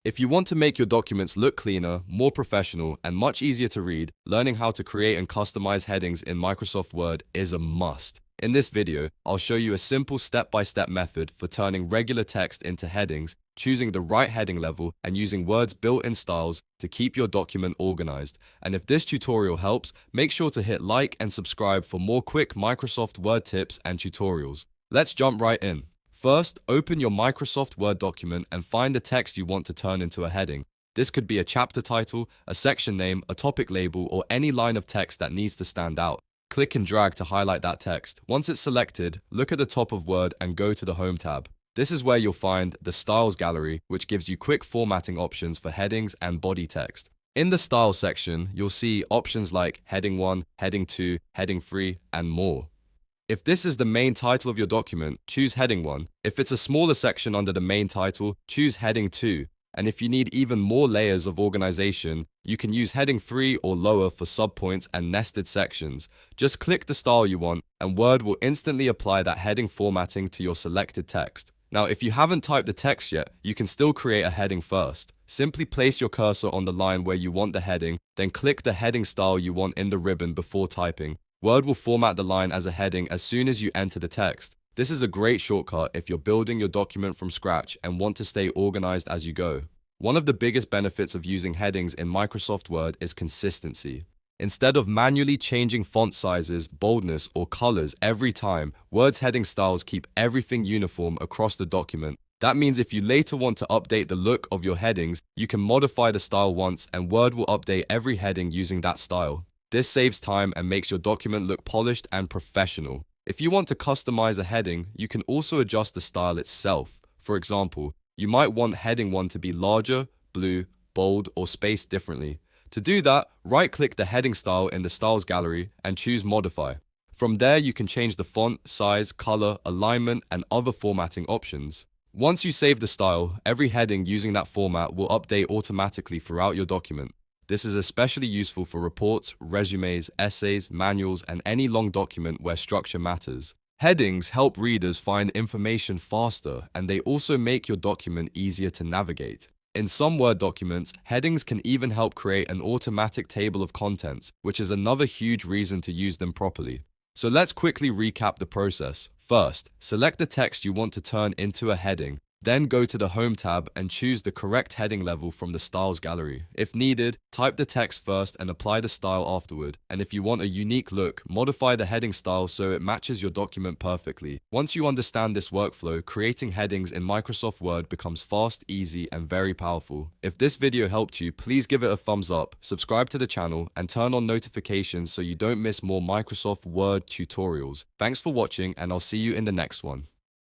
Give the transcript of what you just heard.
If you want to make your documents look cleaner, more professional, and much easier to read, learning how to create and customize headings in Microsoft Word is a must. In this video, I'll show you a simple step-by-step method for turning regular text into headings, choosing the right heading level, and using Word's built-in styles to keep your document organized. And if this tutorial helps, make sure to hit like and subscribe for more quick Microsoft Word tips and tutorials. Let's jump right in. First, open your Microsoft Word document and find the text you want to turn into a heading. This could be a chapter title, a section name, a topic label, or any line of text that needs to stand out. Click and drag to highlight that text. Once it's selected, look at the top of Word and go to the Home tab. This is where you'll find the Styles gallery, which gives you quick formatting options for headings and body text. In the Styles section, you'll see options like Heading 1, Heading 2, Heading 3, and more. If this is the main title of your document, choose Heading 1. If it's a smaller section under the main title, choose Heading 2. And if you need even more layers of organization, you can use Heading 3 or lower for subpoints and nested sections. Just click the style you want, and Word will instantly apply that heading formatting to your selected text. Now, if you haven't typed the text yet, you can still create a heading first. Simply place your cursor on the line where you want the heading, then click the heading style you want in the ribbon before typing. Word will format the line as a heading as soon as you enter the text. This is a great shortcut if you're building your document from scratch and want to stay organized as you go. One of the biggest benefits of using headings in Microsoft Word is consistency. Instead of manually changing font sizes, boldness, or colors every time, Word's heading styles keep everything uniform across the document. That means if you later want to update the look of your headings, you can modify the style once and Word will update every heading using that style. This saves time and makes your document look polished and professional. If you want to customize a heading, you can also adjust the style itself. For example, you might want Heading 1 to be larger, blue, bold, or spaced differently. To do that, right-click the heading style in the Styles gallery and choose Modify. From there, you can change the font, size, color, alignment, and other formatting options. Once you save the style, every heading using that format will update automatically throughout your document. This is especially useful for reports, resumes, essays, manuals, and any long document where structure matters. Headings help readers find information faster, and they also make your document easier to navigate. In some Word documents, headings can even help create an automatic table of contents, which is another huge reason to use them properly. So let's quickly recap the process. First, select the text you want to turn into a heading. Then go to the Home tab and choose the correct heading level from the Styles gallery. If needed, type the text first and apply the style afterward. And if you want a unique look, modify the heading style so it matches your document perfectly. Once you understand this workflow, creating headings in Microsoft Word becomes fast, easy, and very powerful. If this video helped you, please give it a thumbs up, subscribe to the channel, and turn on notifications so you don't miss more Microsoft Word tutorials. Thanks for watching, and I'll see you in the next one.